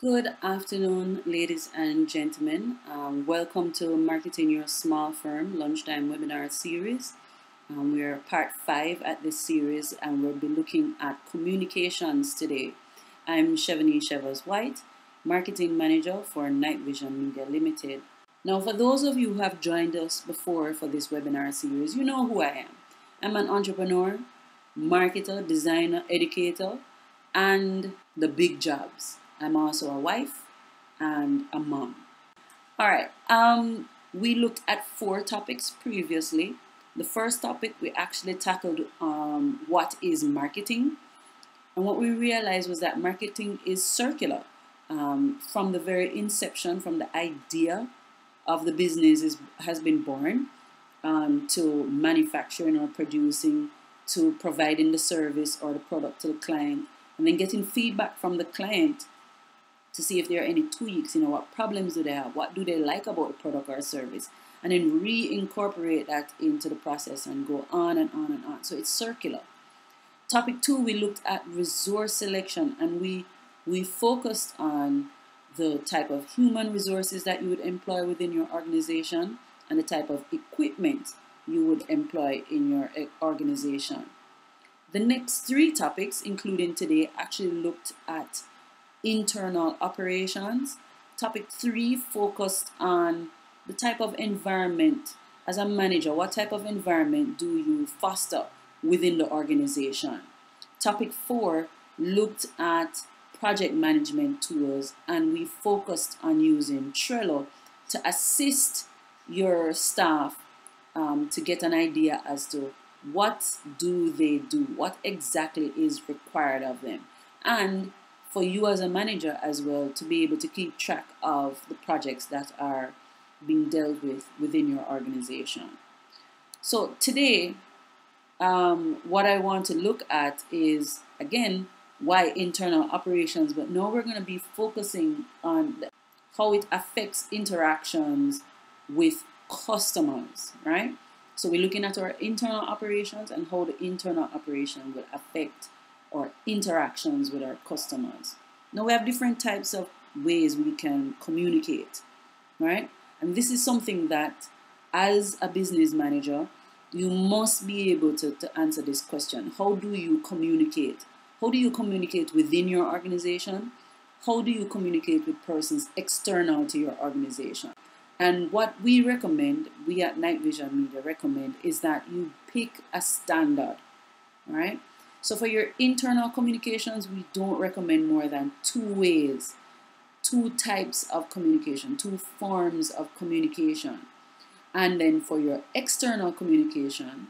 Good afternoon, ladies and gentlemen. Welcome to Marketing Your Small Firm Lunchtime Webinar Series. We are part 5 at this series and we'll be looking at communications today. I'm Chevanie Chevers White, Marketing Manager for Night Vision Media Limited. Now, for those of you who have joined us before for this webinar series, you know who I am. I'm an entrepreneur, marketer, designer, educator, and the big jobs. I'm also a wife and a mom. All right. We looked at 4 topics previously. The first topic we actually tackled what is marketing, and what we realized was that marketing is circular. From the very inception, from the idea of the business has been born to manufacturing or producing, to providing the service or the product to the client, and then getting feedback from the client to see if there are any tweaks, what problems do they have, what do they like about the product or service, and then reincorporate that into the process and go on and on and on. So it's circular. Topic 2, we looked at resource selection, and we focused on the type of human resources that you would employ within your organization and the type of equipment you would employ in your organization. The next 3 topics, including today, actually looked at internal operations. Topic 3 focused on the type of environment as a manager. What type of environment do you foster within the organization? Topic 4 looked at project management tools, and we focused on using Trello to assist your staff to get an idea as to what do they do, what exactly is required of them, and for you as a manager as well to be able to keep track of the projects that are being dealt with within your organization. So today, what I want to look at is, again, why internal operations, but now we're going to be focusing on how it affects interactions with customers, right? So we're looking at our internal operations and how the internal operation will affect our interactions with our customers. Now we have different types of ways we can communicate, right? And this is something that as a business manager, you must be able to answer this question. How do you communicate? How do you communicate within your organization? How do you communicate with persons external to your organization? And what we recommend, we at Night Vision Media recommend, is that you pick a standard, all right? So for your internal communications, we don't recommend more than 2 ways, 2 types of communication, 2 forms of communication. And then for your external communication,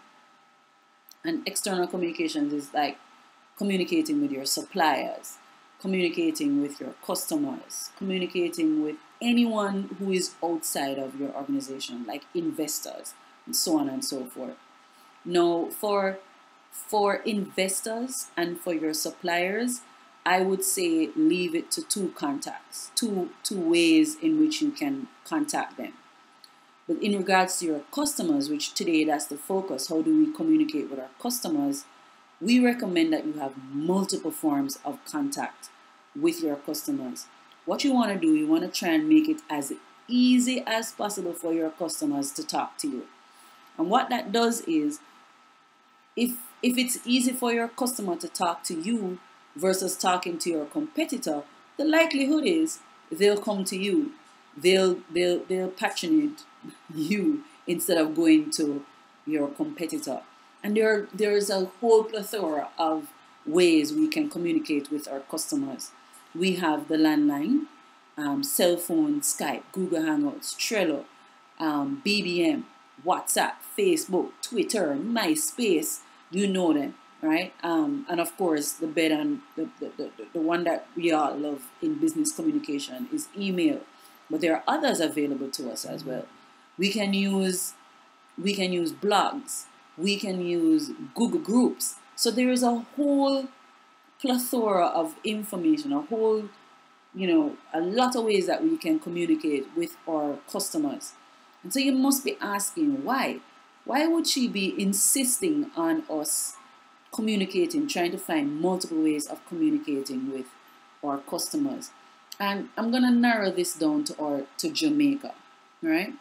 and external communications is like communicating with your suppliers, communicating with your customers, communicating with anyone who is outside of your organization, like investors, and so on and so forth. Now, for investors and for your suppliers, I would say leave it to 2 contacts, two ways in which you can contact them. But in regards to your customers, which today that's the focus, how do we communicate with our customers? We recommend that you have multiple forms of contact with your customers. What you want to do, you want to try and make it as easy as possible for your customers to talk to you. And what that does is, if it's easy for your customer to talk to you versus talking to your competitor, the likelihood is they'll come to you. They'll patronate you instead of going to your competitor. And there's a whole plethora of ways we can communicate with our customers. We have the landline, cell phone, Skype, Google Hangouts, Trello, BBM, WhatsApp, Facebook, Twitter, MySpace. You know them, right? And of course, the bed and the one that we all love in business communication is email. But there are others available to us as well. We can use blogs. We can use Google Groups. So there is a whole plethora of information, a lot of ways that we can communicate with our customers. And so you must be asking why. Why would she be insisting on us communicating, trying to find multiple ways of communicating with our customers? And I'm gonna narrow this down to Jamaica, right?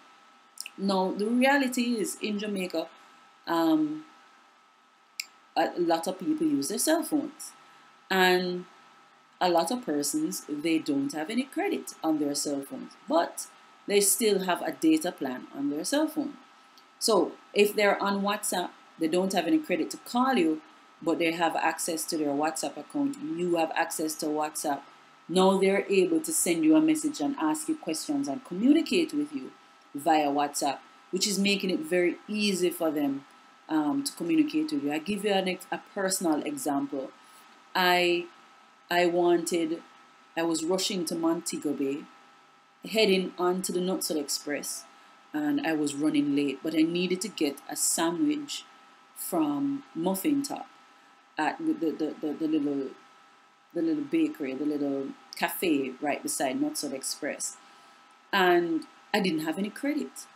Now the reality is in Jamaica, um, a lot of people use their cell phones, and a lot of persons, they don't have any credit on their cell phones, but they still have a data plan on their cell phone. So if they're on WhatsApp, they don't have any credit to call you, but they have access to their WhatsApp account. You have access to WhatsApp. Now they're able to send you a message and ask you questions and communicate with you via WhatsApp, which is making it very easy for them to communicate with you. I give you a personal example. I I wanted, I was rushing to Montego Bay, heading onto the Nutsel Express, and I was running late, but I needed to get a sandwich from Muffin Top at the little bakery, the little cafe right beside Nutsel Express. And I didn't have any credit.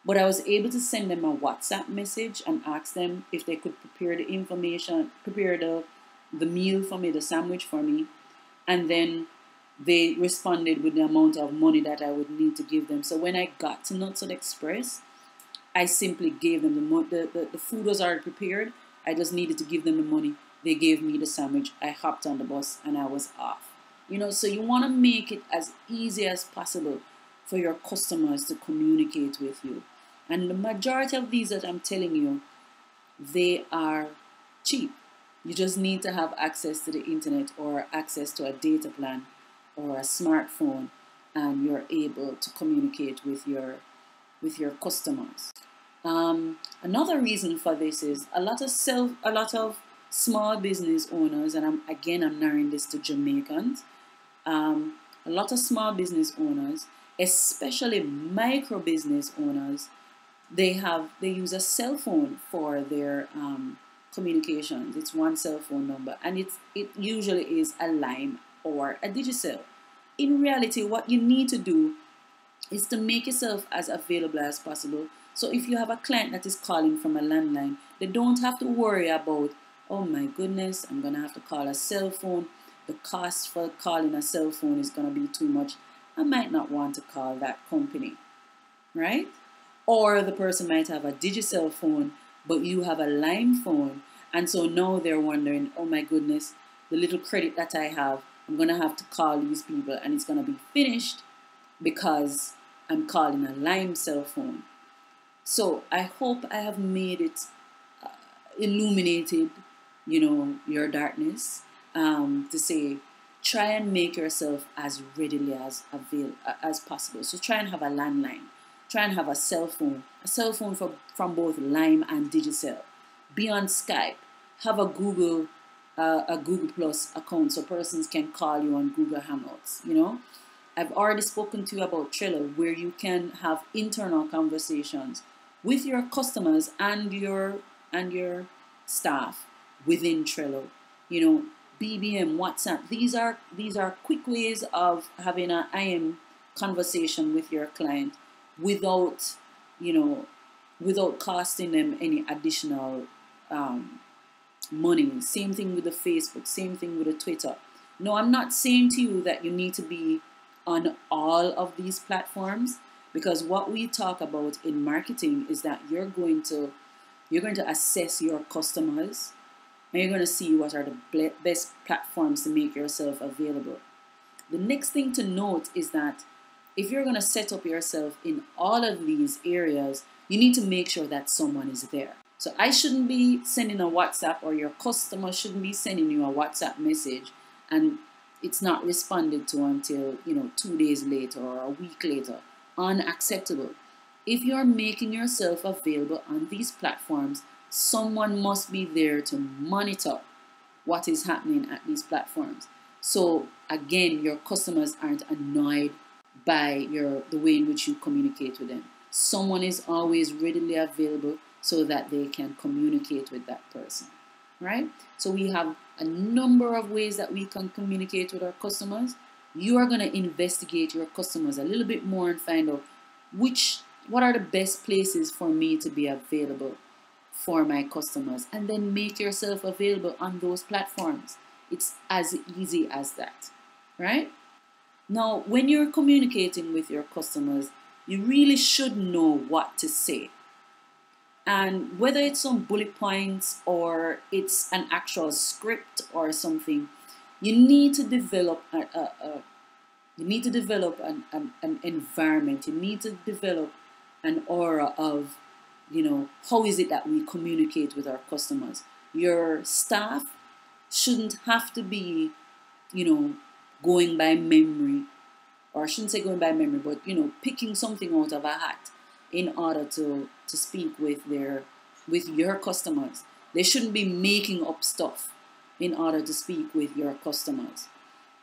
But I was able to send them a WhatsApp message and ask them if they could prepare the information, prepare the meal for me, the sandwich for me. And then they responded with the amount of money that I would need to give them. So when I got to Nutsel Express, I simply gave them the food was already prepared. I just needed to give them the money. They gave me the sandwich. I hopped on the bus and I was off. So you want to make it as easy as possible for your customers to communicate with you. And the majority of these that I'm telling you, they are cheap. You just need to have access to the internet or access to a data plan or a smartphone, and you're able to communicate with your customers. Another reason for this is a lot of small business owners, and I'm narrowing this to Jamaicans. A lot of small business owners, especially micro business owners, they use a cell phone for their communications. It's one cell phone number, and it usually is a Lime or a Digicel. In reality, what you need to do is to make yourself as available as possible. So if you have a client that is calling from a landline, they don't have to worry about, oh my goodness, I'm gonna have to call a cell phone. The cost for calling a cell phone is gonna be too much. I might not want to call that company, right? Or the person might have a Digicel phone, but you have a Lime phone. And so now they're wondering, oh my goodness, the little credit that I have, I'm going to have to call these people and it's going to be finished because I'm calling a Lime cell phone. So I hope I have made it illuminated, your darkness, to say, try and make yourself as readily as possible. So try and have a landline. Try and have a cell phone from both Lime and Digicel. Be on Skype. Have a Google Plus account so persons can call you on Google Hangouts. I've already spoken to you about Trello, where you can have internal conversations with your customers and your staff within Trello. BBM, WhatsApp. These are quick ways of having an IM conversation with your client without costing them any additional money. Same thing with the Facebook, same thing with the Twitter. No, I'm not saying to you that you need to be on all of these platforms, because what we talk about in marketing is that you're going to assess your customers, and you're going to see what are the best platforms to make yourself available. The next thing to note is that if you're going to set up yourself in all of these areas, you need to make sure that someone is there. So I shouldn't be sending a WhatsApp, or your customer shouldn't be sending you a WhatsApp message and it's not responded to until 2 days later or a week later. Unacceptable. If you're making yourself available on these platforms, someone must be there to monitor what is happening at these platforms. So again, your customers aren't annoyed by the way in which you communicate with them. Someone is always readily available so that they can communicate with that person, right? So we have a number of ways that we can communicate with our customers. You are going to investigate your customers a little bit more and find out what are the best places for me to be available for my customers, and then make yourself available on those platforms. It's as easy as that, right? Now, when you're communicating with your customers, you really should know what to say. And whether it's some bullet points or it's an actual script or something, you need to develop you need to develop an environment. You need to develop an aura of, how is it that we communicate with our customers. Your staff shouldn't have to be, you know, going by memory, or I shouldn't say going by memory, but picking something out of a hat in order to speak with your customers. They shouldn't be making up stuff in order to speak with your customers.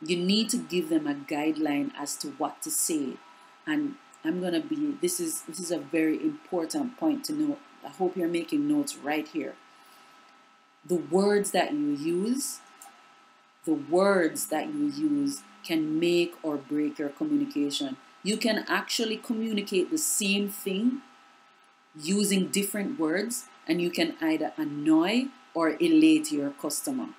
You need to give them a guideline as to what to say. And this is a very important point to note. I hope you're making notes right here. The words that you use, can make or break your communication. You can actually communicate the same thing using different words, and you can either annoy or elate your customer.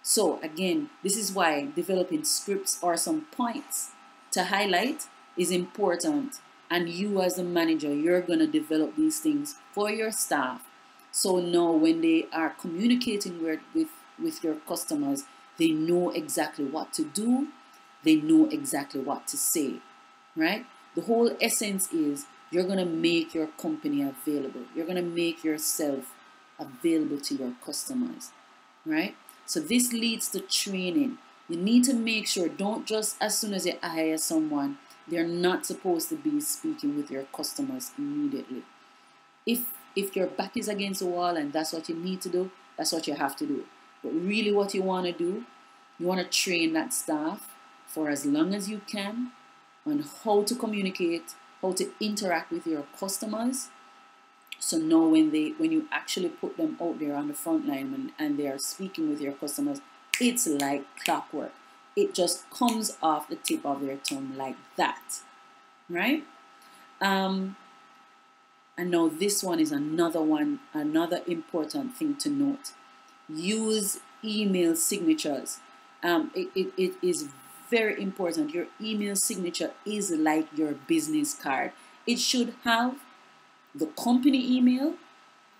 So again, this is why developing scripts or some points to highlight is important. And you as a manager, you're going to develop these things for your staff. So now when they are communicating with your customers, they know exactly what to do. They know exactly what to say, right? The whole essence is you're going to make your company available. You're going to make yourself available to your customers, right? So this leads to training. You need to make sure, don't just as soon as you hire someone, they're not supposed to be speaking with your customers immediately. If your back is against the wall and that's what you need to do, that's what you have to do. But really what you want to do, you want to train that staff for as long as you can on how to communicate, how to interact with your customers. So now when you actually put them out there on the front line and they are speaking with your customers, it's like clockwork. It just comes off the tip of their tongue like that, right? And now this one is another important thing to note. Use email signatures. It is very important. Your email signature is like your business card. It should have the company email,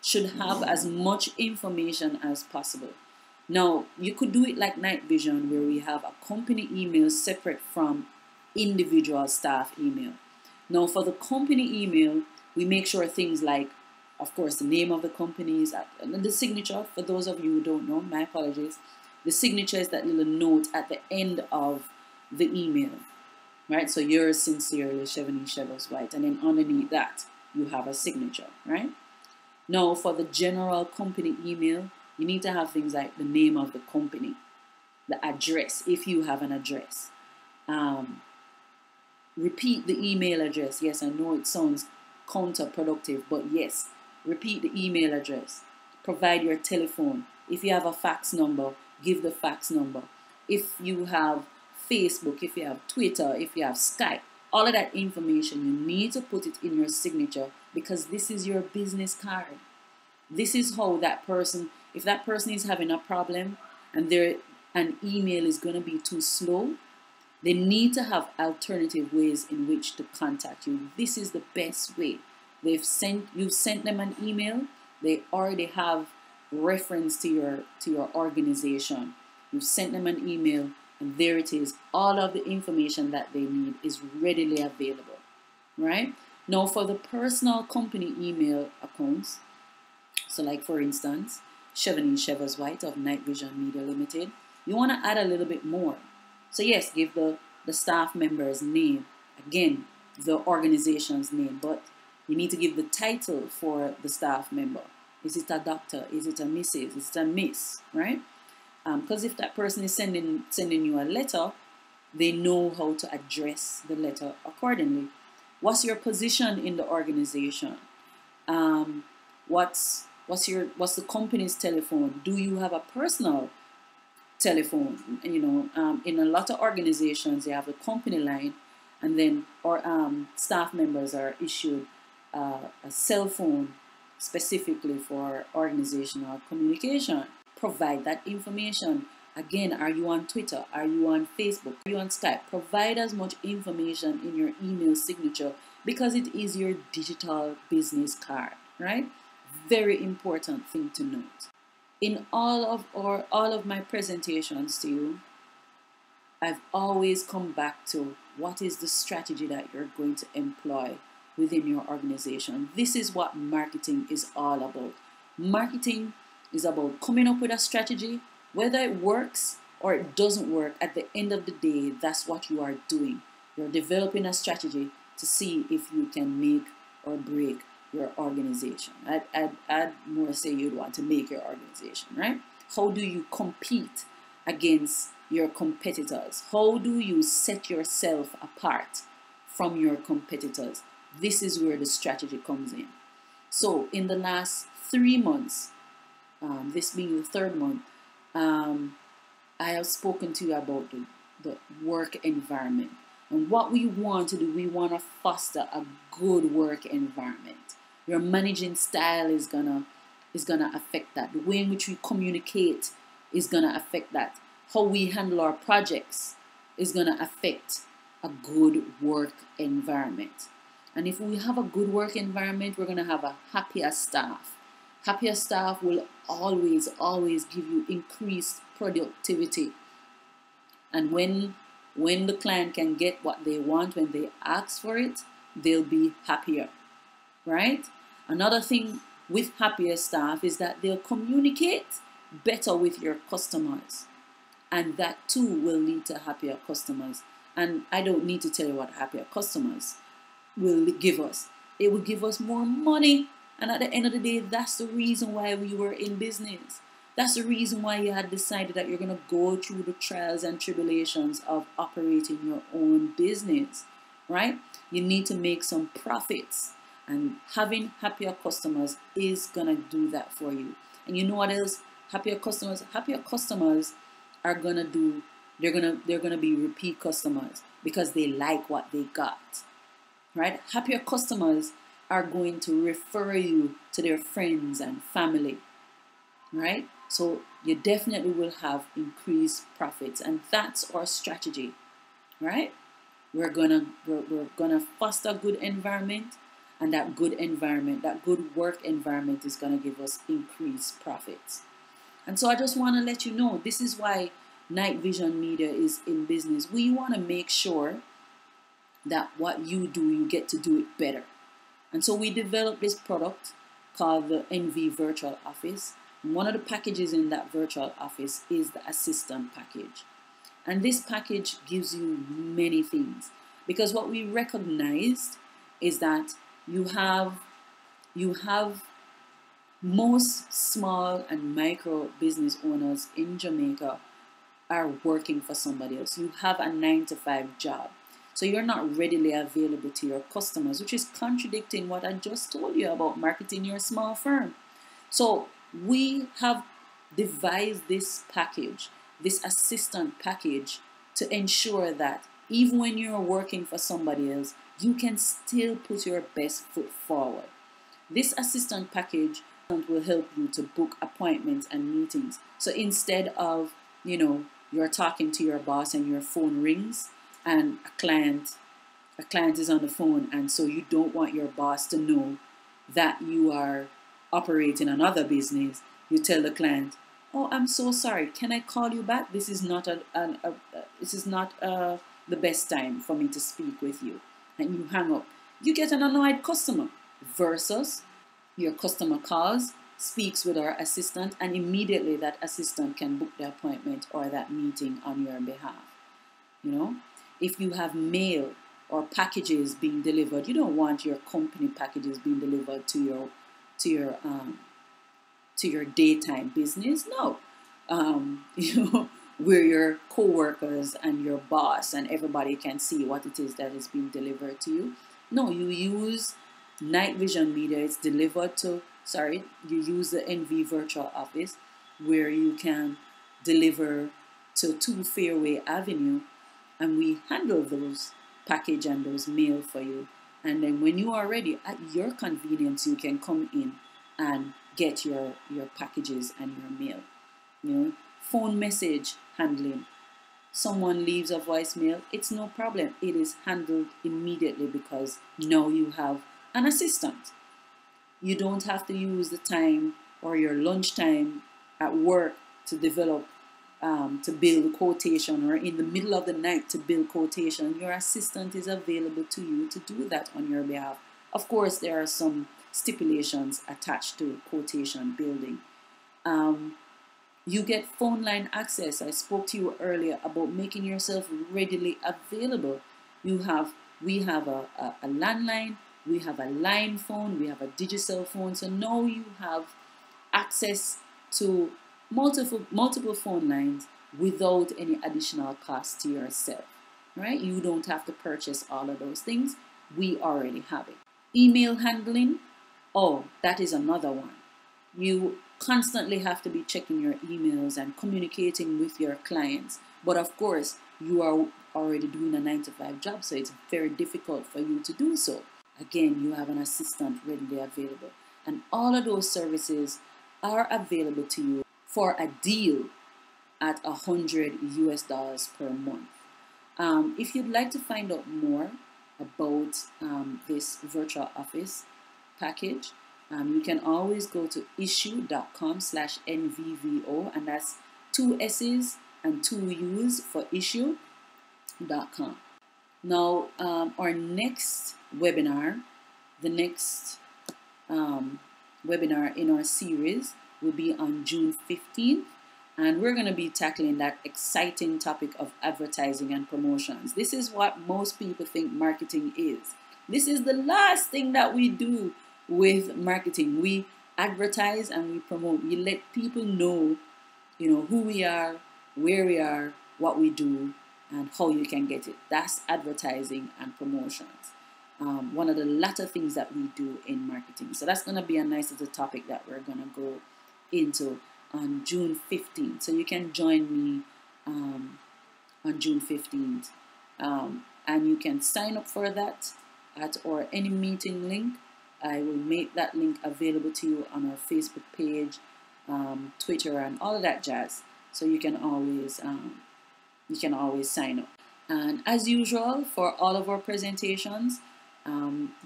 should have as much information as possible. Now, you could do it like Night Vision, where we have a company email separate from individual staff email. Now, for the company email, we make sure things like, of course, the name of the company is the signature. For those of you who don't know, my apologies. The signature is that little note at the end of the email, right? So yours sincerely, Chevanie Chevos White, and then underneath that, you have a signature, right? Now, for the general company email, you need to have things like the name of the company, the address, if you have an address. Repeat the email address. Yes, I know it sounds counterproductive, but yes, repeat the email address. Provide your telephone. If you have a fax number, give the fax number. If you have Facebook, if you have Twitter, if you have Skype, all of that information, you need to put it in your signature, because this is your business card. This is how that person, if that person is having a problem and an email is going to be too slow, they need to have alternative ways in which to contact you. This is the best way. You've sent them an email. They already have reference to your organization. You've sent them an email, and there it is. All of the information that they need is readily available, right? Now, for the personal company email accounts, so like for instance, Chevanie Chevos White of Night Vision Media Limited, you want to add a little bit more. So yes, give the staff member's name, again, the organization's name, but you need to give the title for the staff member. Is it a doctor? Is it a Mrs.? Is it a Miss? Right? Because if that person is sending you a letter, they know how to address the letter accordingly. What's your position in the organization? What's the company's telephone? Do you have a personal telephone? In a lot of organizations, they have a company line, and then staff members are issued a cell phone specifically for organizational communication. Provide that information Again, are you on Twitter? Are you on Facebook? Are you on Skype? Provide as much information in your email signature because it is your digital business card, right? Very important thing to note. In all of my presentations to you, I've always come back to what is the strategy that you're going to employ within your organization. This is what marketing is all about. Marketing is about coming up with a strategy, whether it works or it doesn't work. At the end of the day, that's what you are doing. You're developing a strategy to see if you can make or break your organization. I'd more say you'd want to make your organization, right? How do you compete against your competitors? How do you set yourself apart from your competitors? This is where the strategy comes in. So in the last 3 months, this being the third month, I have spoken to you about the work environment. And what we want to do, we want to foster a good work environment. Your managing style is gonna affect that. The way in which we communicate is gonna affect that. How we handle our projects is gonna affect a good work environment. And if we have a good work environment, we're gonna have a happier staff. Happier staff will always give you increased productivity. And when the client can get what they want when they ask for it, they'll be happier, right? Another thing with happier staff is that they'll communicate better with your customers. And that too will lead to happier customers. And I don't need to tell you what happier customers will give us. It will give us more money. And at the end of the day, that's the reason why we were in business. That's the reason why you had decided that you're going to go through the trials and tribulations of operating your own business, right? You need to make some profits. And having happier customers is going to do that for you. And you know what else? Happier customers are going to do, they're going to be repeat customers because they like what they got, right? Happier customers are going to refer you to their friends and family, right? So you definitely will have increased profits, and that's our strategy, right? We're gonna foster a good environment, and that good environment, that good work environment is gonna give us increased profits. And so I just want to let you know, this is why Night Vision Media is in business. We want to make sure that what you do, you get to do it better. And so we developed this product called the NV Virtual Office. And one of the packages in that virtual office is the assistant package. And this package gives you many things, because what we recognized is that you have most small and micro business owners in Jamaica are working for somebody else. You have a 9-to-5 job. So you're not readily available to your customers, which is contradicting what I just told you about marketing your small firm. So we have devised this package, this assistant package, to ensure that even when you're working for somebody else, you can still put your best foot forward. This assistant package will help you to book appointments and meetings. So instead of, you're talking to your boss and your phone rings and a client is on the phone, and so you don't want your boss to know that you are operating another business, you tell the client, "Oh, I'm so sorry. Can I call you back? This is not the best time for me to speak with you," and you hang up. You get an annoyed customer. Versus your customer calls, speaks with our assistant, and immediately that assistant can book the appointment or that meeting on your behalf. If you have mail or packages being delivered, you don't want your company packages being delivered to your daytime business. No, where your co-workers and your boss and everybody can see what it is that is being delivered to you. No, you use Night Vision Media. It's delivered to, you use the NV Virtual Office, where you can deliver to 2 Fairway Avenue, and we handle those package and those mail for you. And then when you are ready, at your convenience, you can come in and get your packages and your mail. phone message handling. Someone leaves a voicemail, it's no problem. It is handled immediately because now you have an assistant. You don't have to use the time or your lunchtime at work to develop, to build a quotation, or in the middle of the night to build quotation. Your assistant is available to you to do that on your behalf. Of course, there are some stipulations attached to quotation building. You get phone line access. I spoke to you earlier about making yourself readily available. We have a landline, we have a line phone, we have a digital phone. So now you have access to multiple phone lines without any additional cost to yourself. Right? You don't have to purchase all of those things. We already have it. Email handling. Oh, that is another one. You constantly have to be checking your emails and communicating with your clients. But of course, you are already doing a 9-to-5 job, so it's very difficult for you to do so. Again, you have an assistant readily available. And all of those services are available to you for a deal at $100 per month. If you'd like to find out more about this virtual office package, you can always go to issuu.com/NVVO, and that's 2 S's and 2 U's for issuu.com. Now, our next webinar, the next webinar in our series will be on June 15th, and we're going to be tackling that exciting topic of advertising and promotions. This is what most people think marketing is. This is the last thing that we do with marketing. We advertise and we promote. We let people know, who we are, where we are, what we do, and how you can get it. That's advertising and promotions. One of the latter things that we do in marketing. So that's going to be a nice little topic that we're going to go into on June 15th. So you can join me on June 15th. And you can sign up for that at our any meeting link. I will make that link available to you on our Facebook page, Twitter, and all of that jazz. So you can always sign up. And as usual, for all of our presentations,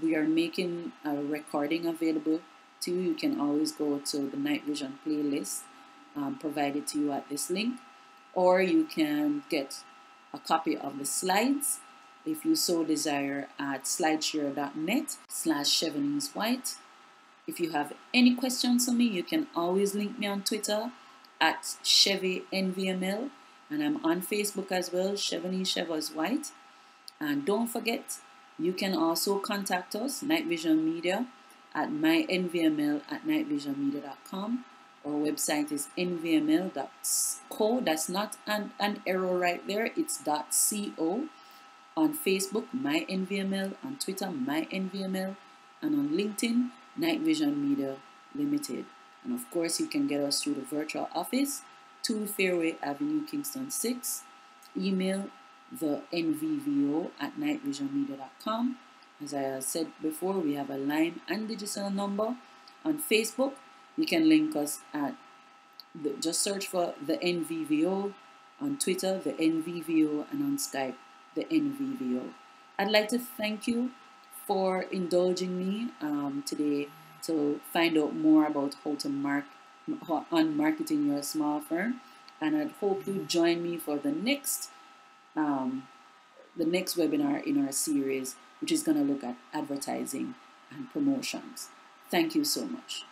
we are making a recording available to you. You can always go to the Night Vision playlist provided to you at this link, or you can get a copy of the slides if you so desire at slideshare.net/ChevonineWhite. If you have any questions for me, you can always link me on Twitter at ChevyNVML, and I'm on Facebook as well, Chevonine's White. And don't forget, you can also contact us, Night Vision Media, at mynvml@nightvisionmedia.com. Our website is nvml.co. That's not an error right there. It's .co. On Facebook, MyNVML. On Twitter, MyNVML. And on LinkedIn, Night Vision Media Limited. And of course, you can get us through the virtual office, 2 Fairway Avenue, Kingston 6. Email the nvvo@nightvisionmedia.com. As I said before, we have a line and digital number. On Facebook, you can link us at, just search for the NVVO. On Twitter, the NVVO, and on Skype, the NVVO. I'd like to thank you for indulging me today to find out more about how to marketing your small firm, and I hope you join me for the next webinar in our series, which is going to look at advertising and promotions. Thank you so much.